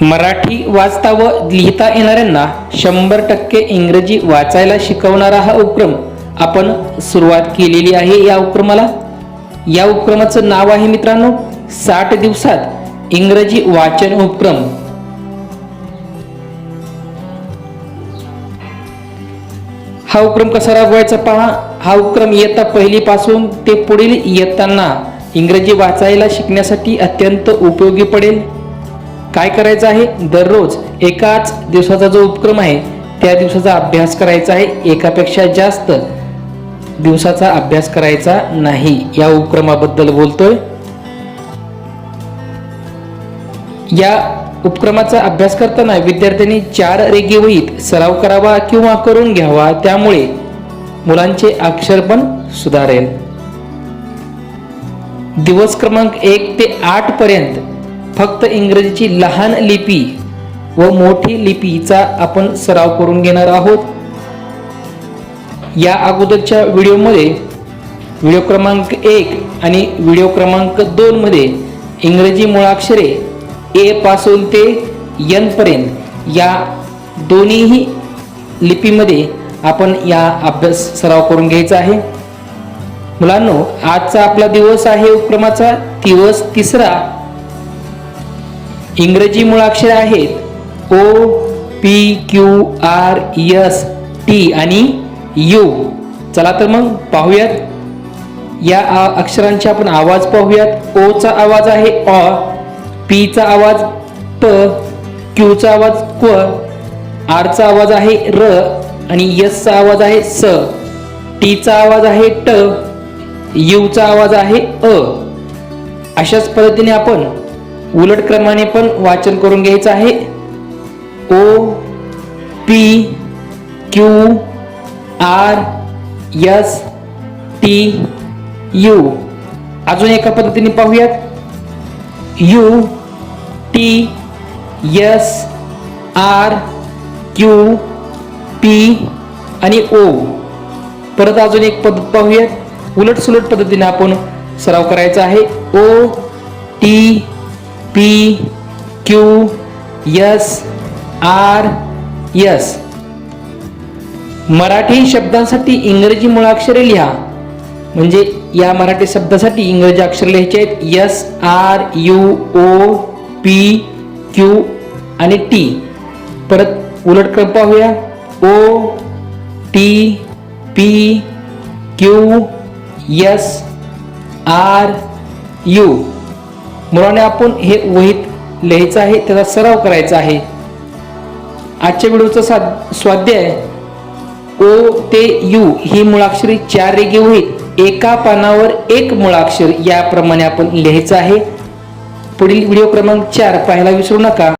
मराठी वाचता व लिहिता येणाऱ्यांना 100% इंग्रजी वाचायला शिकवणारा हा उपक्रम आपण सुरुवात केलेली आहे। या उपक्रमाचं नाव आहे मित्रांनो 60 दिवसात इंग्रजी वाचन उपक्रम। हा उपक्रम कसा राबवायचा पहा। हा उपक्रम इयत्ता पहिली पासून ते पुढील इयत्तांना इंग्रजी वाचायला शिकण्यासाठी अत्यंत उपयोगी पडेल। काय करायचं आहे, दररोज एकाच दिवसाचा जो उपक्रम आहे त्या दिवसाचा अभ्यास करायचा आहे, एकापेक्षा जास्त दिवसाचा अभ्यास करायचा नाही। या उपक्रमाबद्दल बोलतोय। या उपक्रमाचा अभ्यास करताना विद्यार्थ्यांनी 4 रेघी वहीत सराव करावा किंवा करून घ्यावा, त्यामुळे मुलांचे अक्षर पण सुधारेल। दिवस क्रमांक 1 ते 8 पर्यंत फक्त इंग्रजीची लहान लिपी व मोठी लिपीचा आपण सराव करून घेणार आहोत। या अगोदरच्या व्हिडिओमध्ये व्हिडिओ क्रमांक 1 आणि व्हिडिओ क्रमांक 2 मध्ये इंग्रजी मुळाक्षरे ए पासून ते एन पर्यंत या दोन्ही लिपीमध्ये आपण या अभ्यास सराव करून घ्यायचा आहे। मुलांनो, आजचा आपला दिवस आहे उपक्रमाचा दिवस 3रा। इंग्रजी मुळाक्षरे आहेत O, P, Q, R, S, T आणि यू। चला तर मग पाहूयात या अक्षरांचे आपण आवाज पाहूयात। ओ चा आवाज आहे अ, पी चा आवाज प, क्यू चा आवाज क्व, आर चा आवाज आहे र आणि एस चा आवाज आहे स, टी चा आवाज आहे ट, यू चा आवाज आहे अ। अशाच पद्धतीने आपण उलट क्रमाने पण वाचन करून घ्यायचं आहे। O, P, Q, R, S, T, U. अजून एका पद्धतीने पाहूयात। U, T, S, R, Q, P आणि ओ। परत अजून एक पद्धत पाहूयात। उलट सुलट पद्धतीने आपण सराव करायचा आहे। O, T, P, Q, S, R, S. Marathi शब्दांसाठी इंग्रजी मुळाक्षरे लिहा, म्हणजे या मराठी शब्दासाठी इंग्रजी अक्षरे लिहायचे आहेत S, R, U, O, P, Q आणि टी। परत उलट क्रम पाहूया। O, T, P, Q, S, R, U. मुलांना आपण हे वहीत लिहायचं आहे, त्याचा सराव करायचा आहे। आजच्या व्हिडिओचा स्वाध्याय ओ ते यू ही मुळाक्षरे 4 रेघी वहीत एका पानावर एक मुळाक्षर याप्रमाणे आपण लिहायचं आहे। पुढील व्हिडिओ क्रमांक 4 पाहायला विसरू नका।